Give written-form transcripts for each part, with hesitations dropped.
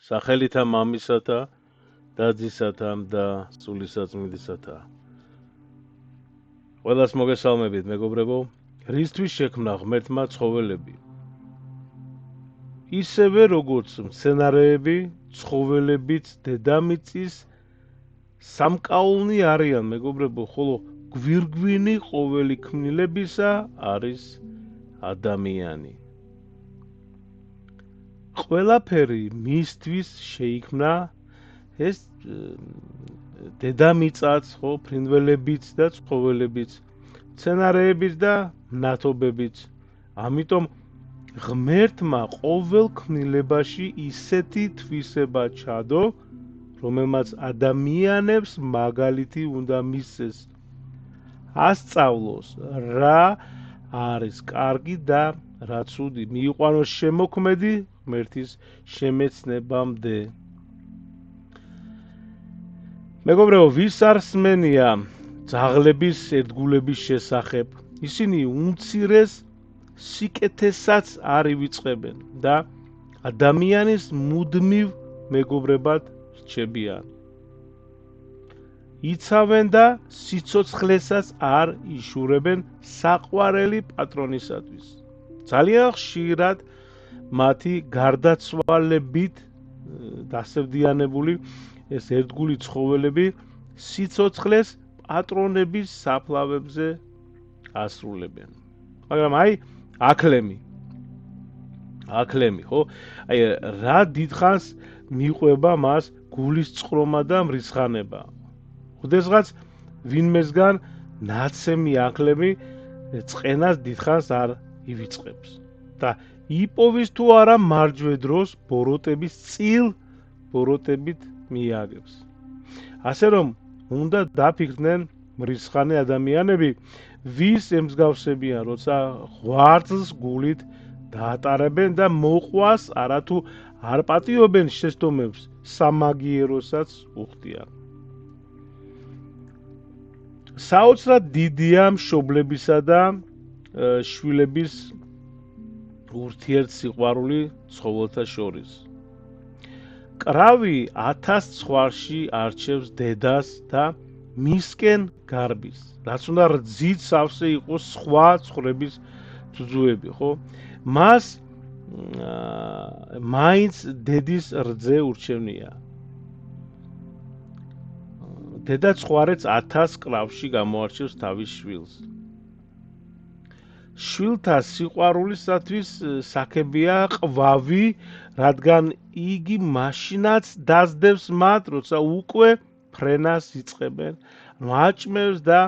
სახელითა მამისათა დadzისათა და სულისაწმინდისათა. ყველას მოგესალმებით, მეგობრებო. რისთვის შექმნა ღმერთმა ცხოველები? ისევე როგორც მცენარეები, ცხოველებიც დედამიწის სამკაულნი არიან, მეგობრებო, ხოლო გვირგვინი ყოველი ქმნილებისა არის ადამიანი. ყველაფერი მისთვის შეიქმნა, ეს დედამიწაც, ხო, ფრინველებიც და ცხოველებიც, მცენარეებიც და მნათობებიც. ამიტომ ღმერთმა ყოველ ქმნილებაში ისეთი თვისება ჩადო, რომელმაც ადამიანებს მაგალითი უნდა მისცეს. ასწავლოს რა არის კარგი და რა ცუდი, მიიყვანოს შემოქმედი ღმერთის შემეცნებამდე. მეგობრებო, ვის არ სმენია ძაღლების ერთგულების შესახებ? ისინი უმცირეს სიკეთესაც არ ივიწყებენ და ადამიანის მუდმივ მეგობრებად რჩებიან. იცავენ და სიცოცხლესაც არ იშურებენ საყვარელი პატრონისათვის. ძალიან ხშირად მათი გარდაცვალებით დასევდიანებული ეს ერთგული ცხოველები სიცოცხლეს პატრონების საფლავებზე ასრულებენ. მაგრამ აი აკლემი, ხო? აი რა დიდხანს მიყვება მას გულის წყრომა და მრისხანება. ოდესღაც ვინმესგან ნაცემი აკლემი წყენას დიდხანს არ ივიწყებს და იპოვის თუ არა მარჯვე დროს ბოროტების წილ ბოროტებით მიაგებს. ასე რომ უნდა დაფიქრდნენ მრისხანე ადამიანები, ვის ემსგავსებიან, როცა ღვაწლს გულით დაატარებენ და მოყვას არათუ არ პატიობენ შეცდომებს, სამაგიეროსაც უხდიან. საოცრად დიდია მშობლებისა და შვილების ურთიერთსიყვარული ცხოველთა შორის. კრავი 1000 ცხვარში არჩევს დედას და მისკენ გარბის, რაც უნდა რძით სავსე იყოს სხვა ცხრების ძუძუები, ხო? მას მაინც დედის რძე ურჩევნია. დედა ცხვარეც 1000 კრავში გამოარჩევს თავის შვილს. შვილთა სიყვარულისათვის საქებია ყვავი, რადგან იგი მაშინაც დასდევს მათ, როცა უკვე ფრენას იწყებენ, აჭმევს და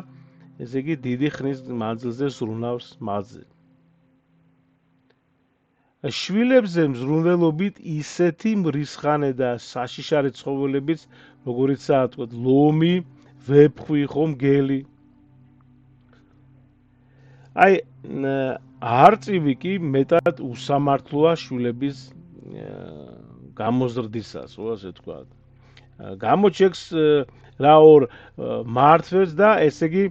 ესე იგი დიდი ხნის მანძილზე ზრუნავს მათზე. შვილებზე მზრუნველობით ისეთი მრისხანე და საშიშარი ცხოველებიც, როგორიცაა თქვა ლომი, ვეფხვი, ხო, მგელი. აი არწივი კი მეტად უსამართლოა შვილების გამოზრდისას, ხო, ასე თქვა. გამოჩეკს რა ორ მართვებს და ესე იგი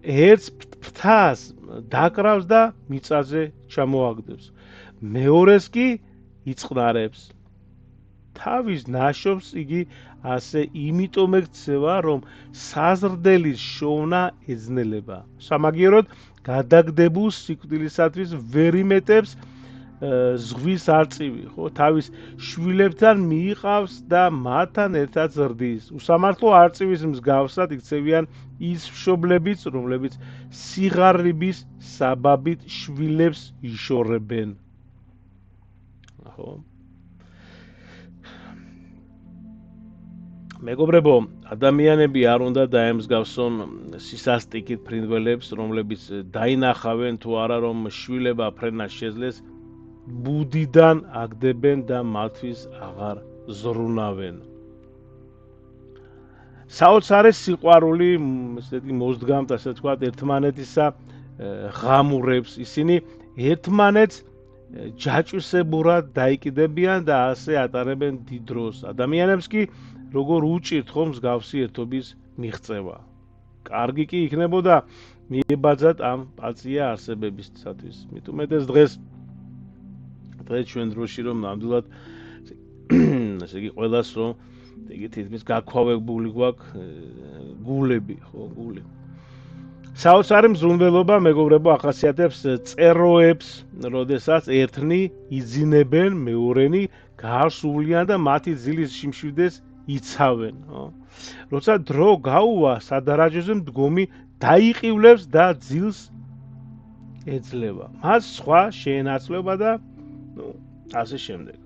ერთს ფრთას დაკრავს და მიწაზე ჩამოაგდებს. მეორეს კი იწყნარებს. თავის ნაშობს იგი ასე იმიტომ ექცევა, რომ საზრდელის შოვნა ეძნელება. სამაგიეროდ გადაგდებულ სიკვდილისათვის ვერ იმეტებს ზღვის არწივი, ხო? თავის შვილებთან მიიყავს და მათთან ერთად ზრდის. უსამართლო არწივის მსგავსად იქცევიან ის მშობლებიც, რომლებიც სიღარიბის საბაბით შვილებს იშორებენ. ხო? მეგობრებო, ადამიანები არ უნდა დაემსგავსონ სისასტიკით ფრინველებს, რომლებიც დაინახავენ თუ არა, რომ შვილება ფრენას შეძლეს, ბუდიდან აგდებენ და მათთვის აღარ ზრუნავენ. საოცარი სიყვარული ესეთი მოსდგამთ, ასე ვთქვათ, ერთმანეთისა ღამურებს. ისინი ერთმანეთს ჯაჭვისებურად დაიკიდებიან და ასე ატარებენ დიდ დროს. ადამიანებს კი როგორ უჭირთ ხომ მსგავსი ერთობის მიღწევა. კარგი კი იქნებოდა მიებაძათ ამ პაწია არსებებისათვის. მით უმეტეს დღეს ჩვენ დროში რომ ნამდვილად ესე იგი ყველას რომ იგი თითქმის გაქვავებული გვაქვს გულები, ხო, გული. საოცარი მზრუნველობა მეგობრებო ახასიათებს წეროებს, როდესაც ერთნი იძინებენ მეორენი გაარსულიან და მათი ძილის შიმშვიდეს იცავენ, ხო? როცა დრო გაუვა, სადარაჯოზე მდგომი დაიყივლებს და ძილს ეძლევა. მას სხვა შეენაცვლება და ასე შემდეგ.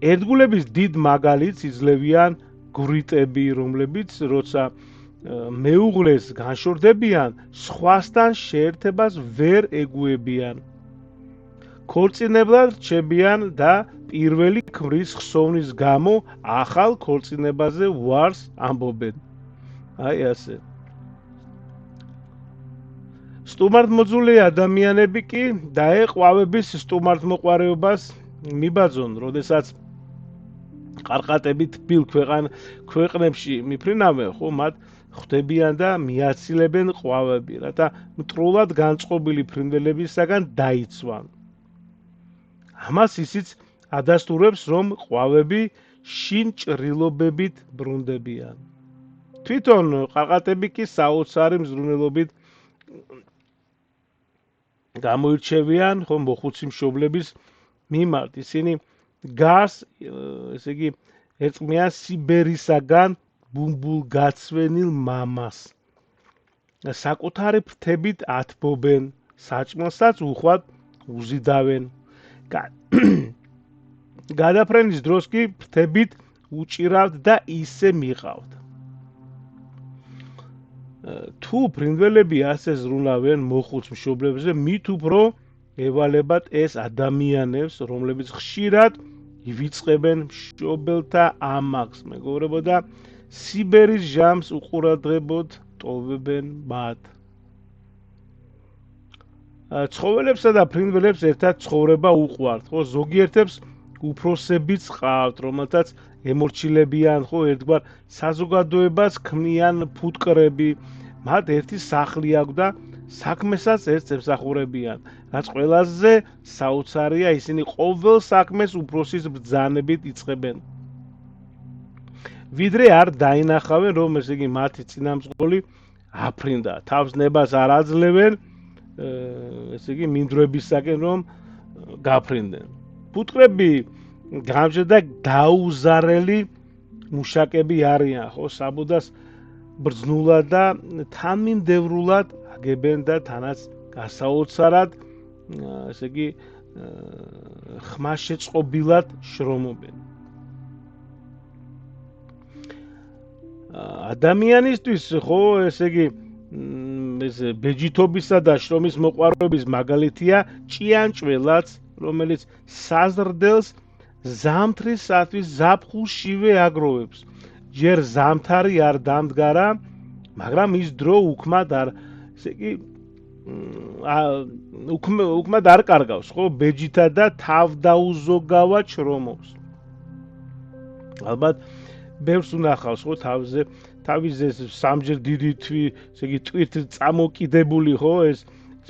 ერთგულების დიდ მაგალითს იძლევიან გვრიტები, რომლებიც როცა მეუღლეს განშორდებიან, სხვასთან შეერთებას ვერ ეგუებიან. ქორწინებლად რჩებიან და პირველი ქმრის ხსოვნის გამო ახალ ქორწინებაზე ვარს ამბობენ. აი ასე. სტუმართმოძულე ადამიანები კი დაეყვავების სტუმართმოყვარეობას მიბაძონ, როდესაც ყარყატებით თბილ ქვეყნებში მიფრინავენ, ხო, მათ ხვდებიან და მიაცილებენ ყვავები, რათა მტრულად განწყობილი ფრინველებისაგან დაიცვან. ამას ისიც ადასტურებს, რომ ყვავები შინ ჭრილობებით ბრუნდებიან. თვითონ ყარყატები კი საოცარი მზრუნველობით გამოირჩევიან, ხო, მოხუცი მშობლების მიმართ. ისინი გარს, ესე იგი, ერწყმიან სიბერისაგან ბუმბულგაცვენილ მამას. საკუთარი ფრთებით ათბობენ, საჭმელსაც უხვად უზიდავენ. გადაფრენის დროს კი ფრთებით უჭირავთ და ისე მიყავთ. თუ ფრინველები ასე ზრუნავენ მოხუც მშობლებზე, მით უფრო ევალებათ ეს ადამიანებს, რომლებიც ხშირად ივიწყებენ მშობელთა ამაყს, მეგობრებო, და სიბერის ჟამს უყურადღებოდ ტოვებენ მათ. ცხოველებსა და ფრინველებს ერთად ცხოვრება უყვართ, ხო, ზოგიერთებს უფროსებიც ყავთ, რომელთაც ემორჩილებიან, ხო, ერთგვარ საზოგადოებას ქმნიან ფუტკრები, მათ ერთი სახლი აქვს და საქმესაც ერთს ემსახურებიან. რაც ყველაზე საოცარია, ისინი ყოველ საქმეს უფროსის ბრძანებით იწყებენ. ვიდრე არ დაინახავენ, რომ ესე იგი მათი წინამძღოლი აფრინდა, თავს ნებას არ აძლევენ, ესე იგი მინდვრებისაკენ რომ გაფრინდნენ. ფუტკრები გამჟედა დაუზარელი მუშაკები არიან, ხო, საბუდას ბრძნულად და თანმიმდევრულად აგებენ და თანაც გასაოცარად, ესე იგი ხმაშეწყობილად შრომობენ. ადამიანისთვის, ხო, ესე იგი ეს ბეჯითობისა და შრომის მოყვარეობის მაგალითია ჭიანჭველაც, რომელიც საზრდელს ზამთრისათვის ზაფხულშივე აგროვებს. ჯერ ზამთარი არ დამდგარა, მაგრამ ის დრო უქმად არ, ესე იგი უქმად არ კარგავს, ხო, ბეჯითა და თავდაუზოგავად შრომობს. ალბათ ბევრს უნახავს, ხო, თავზე სამჯერ დიდი ესე იგი ტვირთ წამოკიდებული, ხო, ეს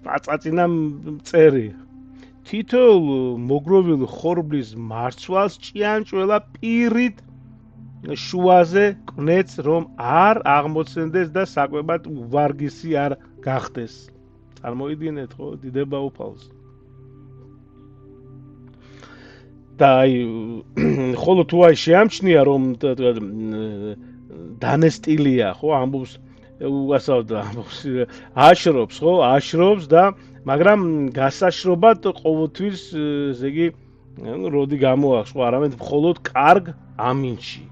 პაწაწინა მწერი. თითოეულ მოგროვილ ხორბლის მარცვალს ჭიანჭველა პირით შუაზე კვნեց, რომ არ აღმოცენდეს და საკვებად ვარგისი არ გახდეს. წარმოიდგინეთ, ხო, დიდება უფალს. და აი, ხოლო თუ აი შეამჩნია, რომ დანესტილია, ხო, ამბობს უასავდა, ამბობს აშრობს, ხო, აშრობს და მაგრამ გასაშრობად ყოველთვის, ესე იგი, როდი გამოაქვს, ხო, არამედ მხოლოდ კარგ ამინჩი.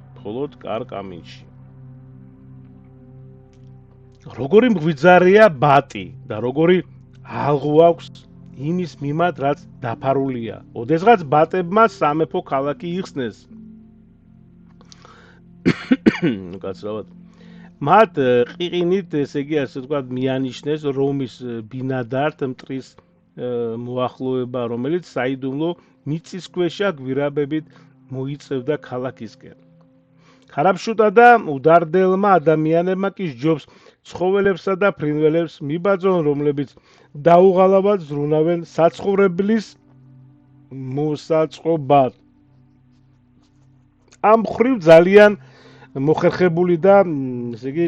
როგორი მღვიძარია ბატი და როგორი ალღუ აქვს იმის მიმართ, რაც დაფარულია. ოდესღაც ბატებმა სამეფო ქალაქი იხსნეს. კაცრავად. მათ ყიყინით, ესე იგი, ასე ვთქვათ, მიანიშნეს რომის ბინადართ მტრის მოახლოება, რომელიც საიდუმლო მიწისქვეშა გვირაბებით მოიწევდა ქალაქისკენ. ხარაბშუტა და უდარდელმა ადამიანებმა კი სჯობს ცხოველებსა და ფრინველებს მიბაძონ, რომლებიც დაუღალავად ზრუნავენ საცხოვრებლის მოსაწყობად. ამ ხრივ ძალიან მოხერხებული და ესე იგი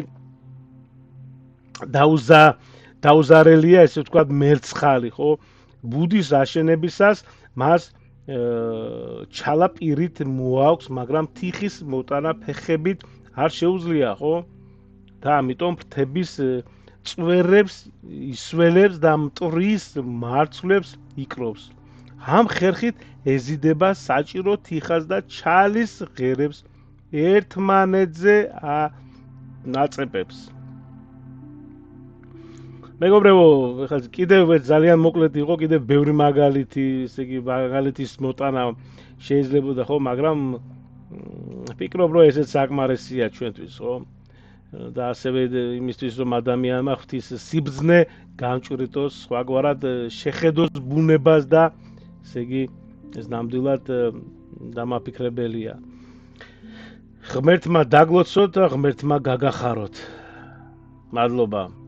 დაუზარელია, ესე ვთქვათ, მერცხალი, ხო? ბუდის აშენებისას მას ჩალა პირით მოაქვს, მაგრამ თიხის მოტანა ფეხებით არ შეუძლია, ხო? და ამიტომ ფრთების წვერებს ისველებს და მტრის მარცვლებს იკრობს. ამ ხერხით ეზიდება საჭირო თიხას და ჩალის ღერებს ერთმანეთზე ნაწეპებს. მეგობრებო, ეხლა კიდევ ძალიან მოკლედ იყო, კიდევ ბევრი მაგალითი, ესე იგი მაგალითის მოტანა შეიძლებოდა, ხო, მაგრამ ვფიქრობ, რომ ესეც საკმარისია ჩვენთვის, ხო? და ასევე იმისთვის, რომ ადამიანმა ღვთის სიბრძნე გამჭვრიტოს, სხვაგვარად შეხედოს ბუნებას და ესე იგი ეს ნამდვილად დამაფიქრებელია. ღმერთმა დაგლოცოთ და ღმერთმა გაგახაროთ. მადლობა.